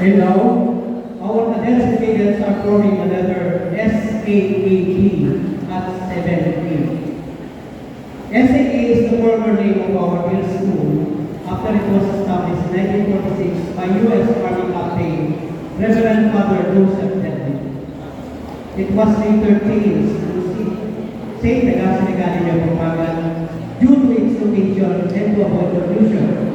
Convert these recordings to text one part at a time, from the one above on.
And now, our cadets students are forming the letter SAAG at 7A. SAA is the former name of our middle school after it was established in 1946 by U.S. Army Captain Reverend Father Joseph Denley. It was later changed to St. Augustine Academy of Pampagan due to its location and to avoid confusion.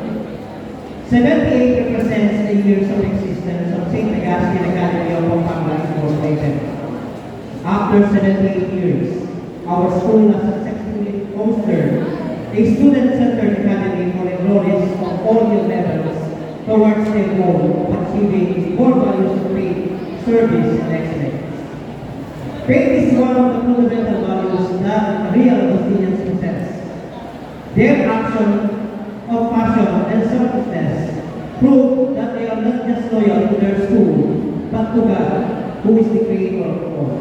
78 represents the years of existence of St. Augustine Academy of Pampagan Incorporated. After 78 years, our school has successfully fostered a student-centered academy for enrollees of all year levels towards their goal of achieving core values of faith, service, and excellence. Faith is one of the fundamental values that real Augustinians possess. Their action of passion and selflessness prove that they are not just loyal to their school, but to God, who is the creator of all.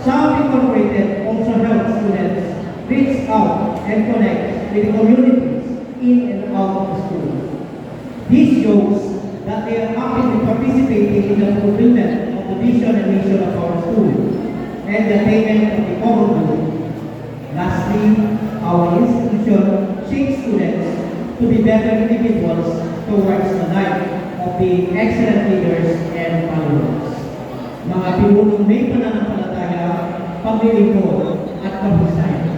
South Incorporated also helps students reach out and connect with the communities in and out of the school. This shows that they are actively participating in the fulfillment of the vision and mission of our school and the attainment of the common good. Lastly, our institution shapes students to be better individuals towards the life of being excellent leaders and followers. Mga pinunong may pananampalataya, paglilingkod at kahusayan.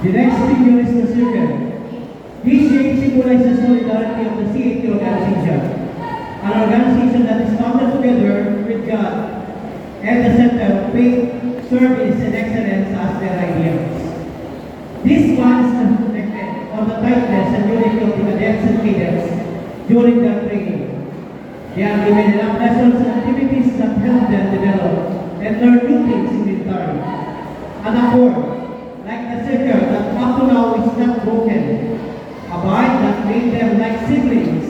The next figure is the circle. This shape symbolizes solidarity of the CAT organization, an organization that is founded together with God and the center of faith, service, and excellence as their ideals. This one is reflected on the tightness and unity of the cadets and cadets during their training. They are given enough lessons and activities that help them develop and learn new things in military. An accord, like the circle that up to now is not broken, a bond that made them like siblings,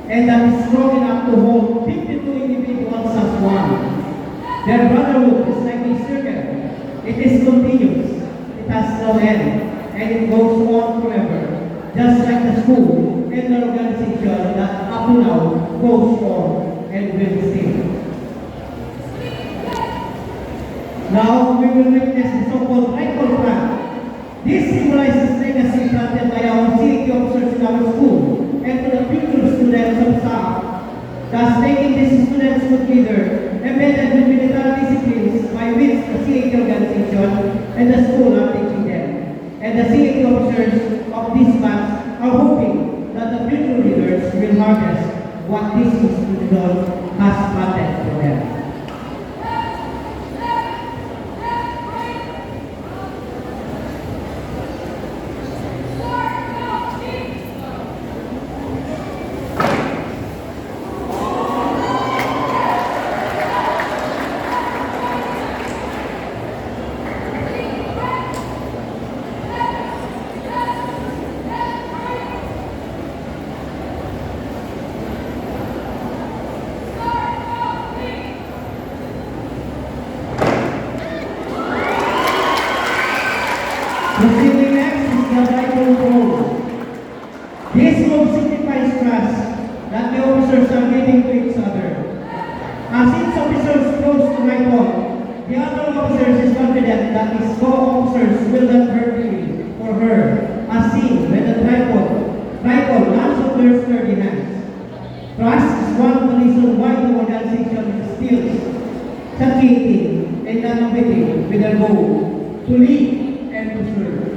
and that is strong enough to hold 52 individuals as one. Their brotherhood is like a circle. It is continuous. It has no end, and it goes on forever, just like the school and the organization that up to now goes on and will stay. Now we will witness the so-called rifle plant. This symbolizes legacy planted by our CAT officers in our school and to the future students of staff, thus making these students together embedded with military disciplines by which the CAT organization and the school are teaching them. And the CAT officers of these plants are hoping that the future leaders will harness what this institution has planted for them. Proceeding next is the rifle roll. This roll signifies trust that the officers are giving to each other. As each officer throws the rifle, the other officers is confident that his co-officers will not hurt him or her, as seen when the rifle lands on their sturdy hands. Trust is one of the reasons why the organization instills succeeding and innovative with their goal to lead and to serve.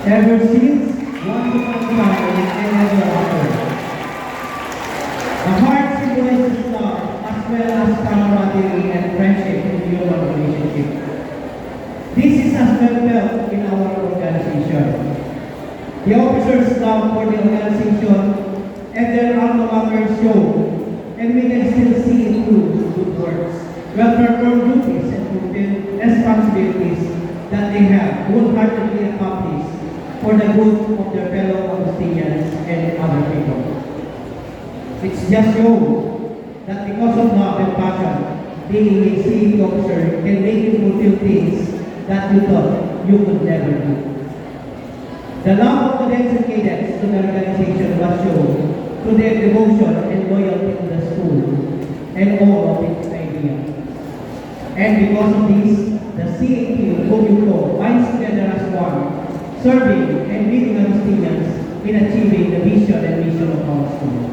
Ever since, one to conquer and ever after. The heart symbolizes love as well as camaraderie and friendship in human relationship. This is as well felt in our organization. The officers' love for the organization and their alma mater show, and we can still see it through good works, well-performed duties and fulfilled responsibilities that they have wholeheartedly accomplished for the good of their fellow Augustinians and other people. It's just shows that because of love and passion, being a civic officer can make you fulfill things that you thought you could never do. The love of cadets and cadets to the organization was shown through their devotion and loyalty to the school and all of its ideas. And because of this, the CAP Bogyoto binds together as one, serving and leading Agustinians in achieving the vision and mission of our school.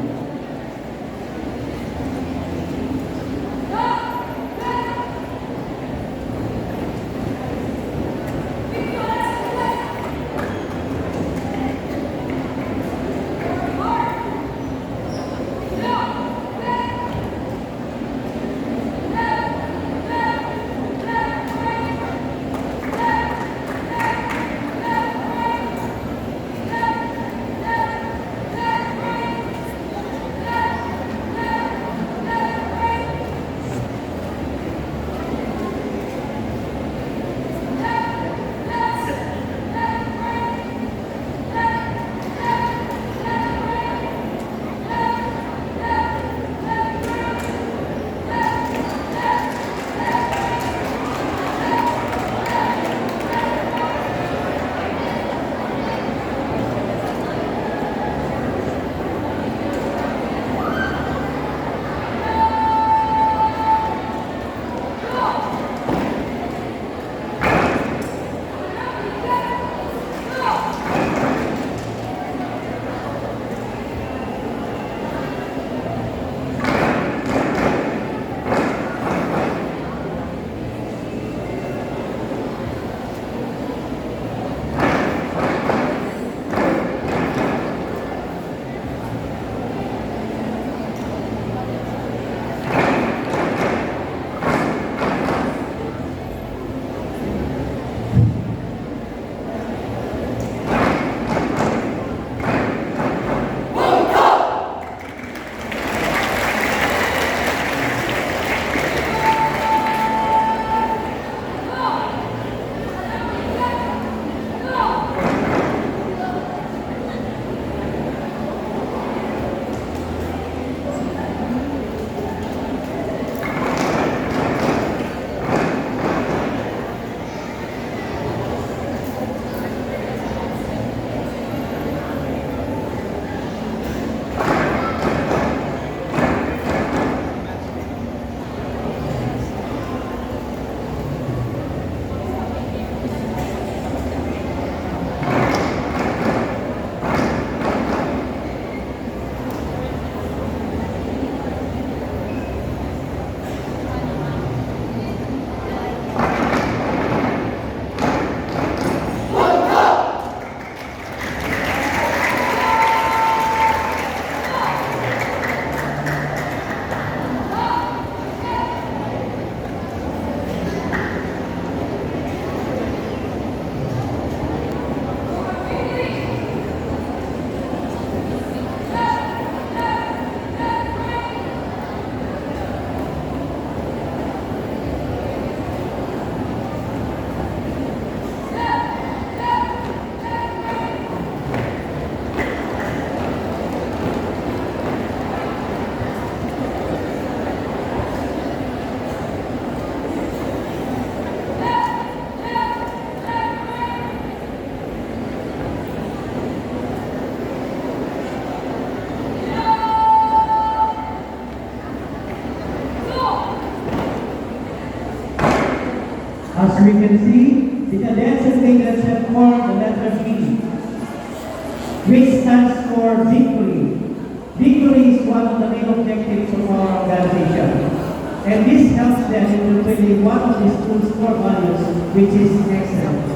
As we can see, the cadets and cadets have formed the letter V, which stands for victory. Victory is one of the main objectives of our organization, and this helps them in fulfilling one of the school's core values, which is excellence.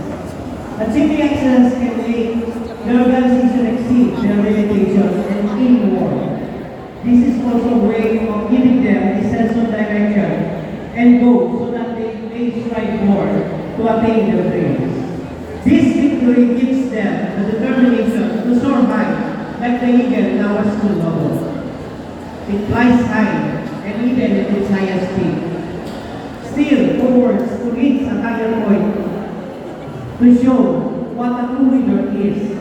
Achieving excellence can make the organization exceed their limitations and aim more. This is also a way of giving them a sense of direction and goals so that they may strive more to attain their dreams. This victory gives them the determination to soar high like the eagle in our school logo. It flies high and even at its highest peak. Still forwards to reach a higher point to show what a true leader is.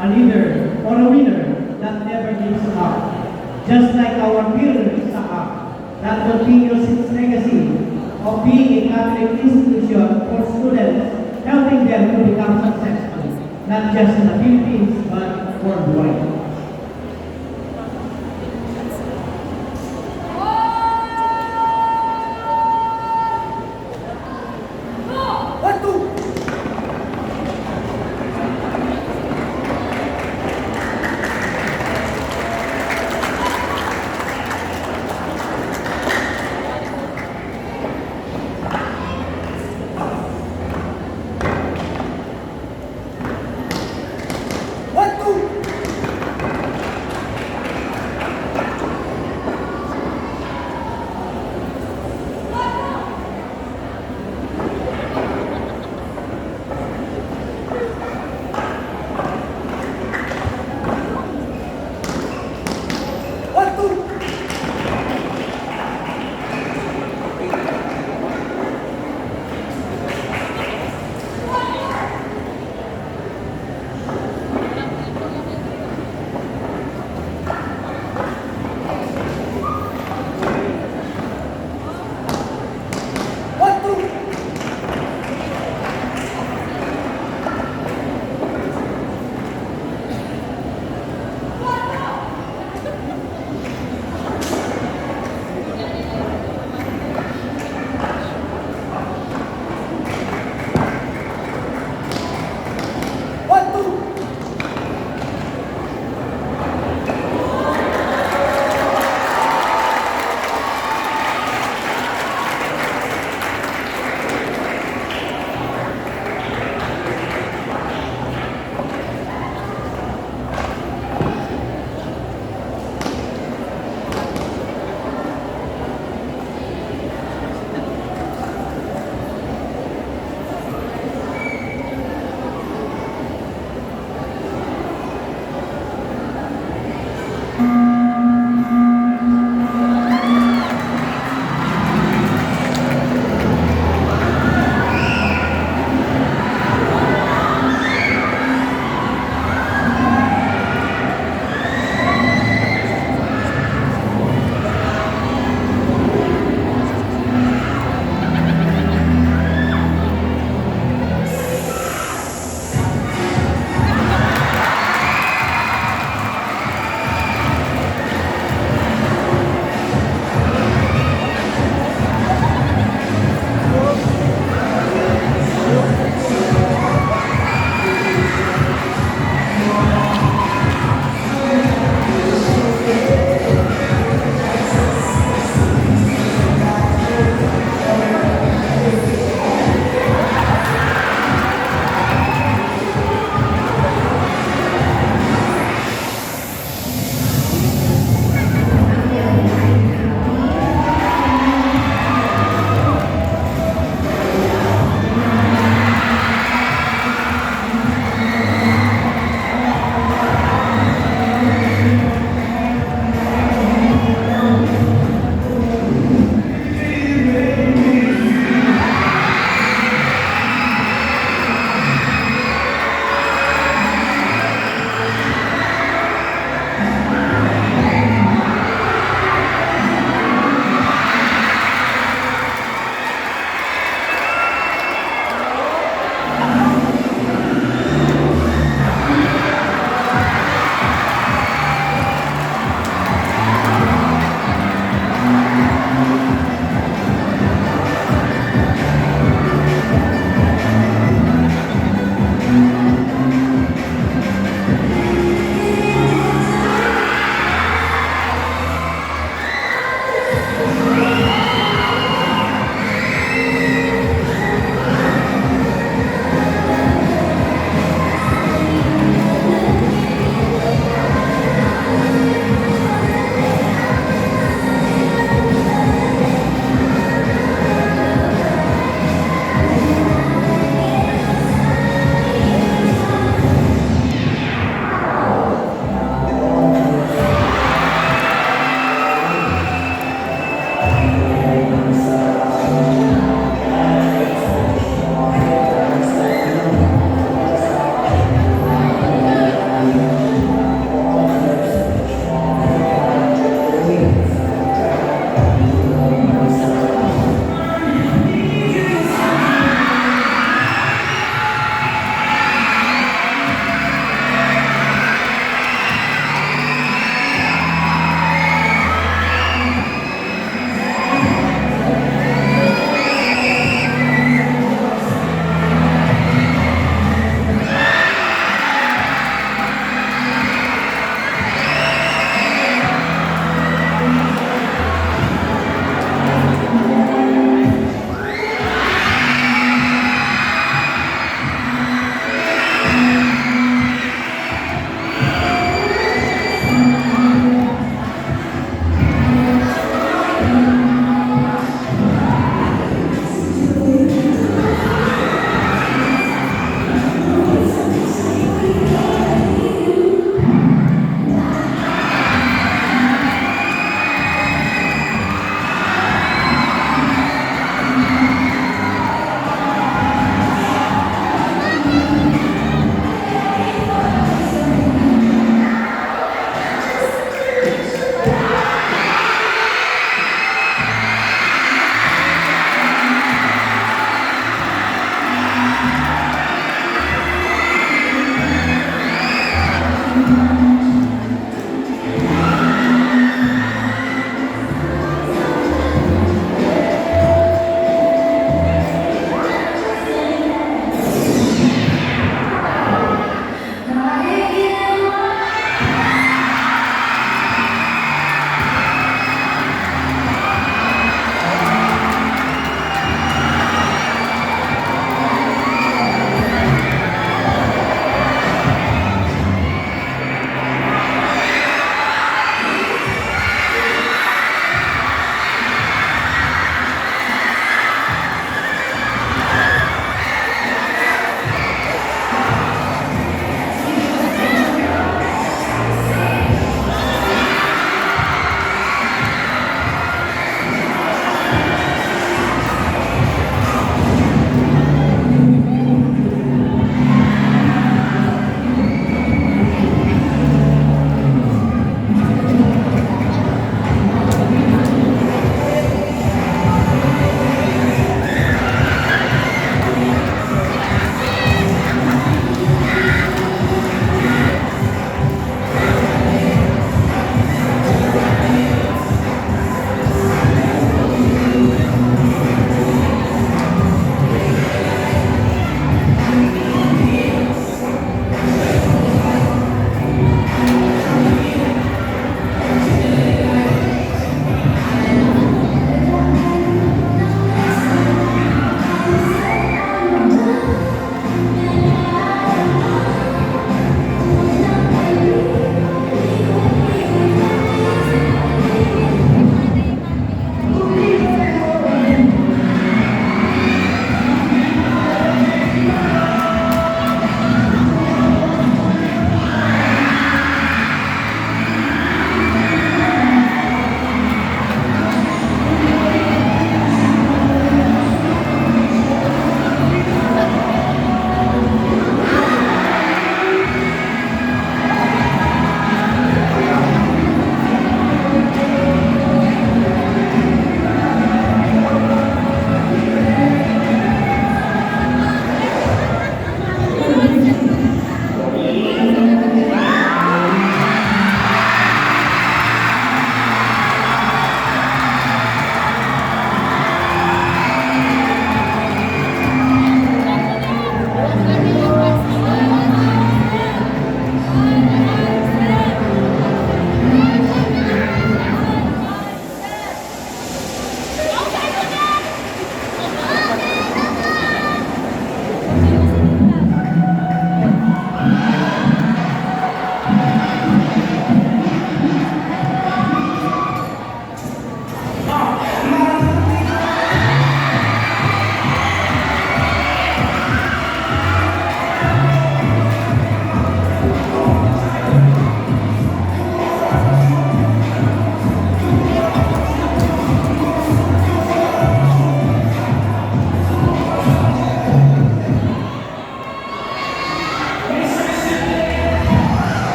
A leader or a winner that never gives up. Just like our pillar Isaac, that continues its legacy of being a Catholic institution for students, helping them to become successful, not just in the Philippines, but worldwide.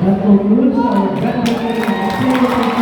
That concludes our groundbreaking activity.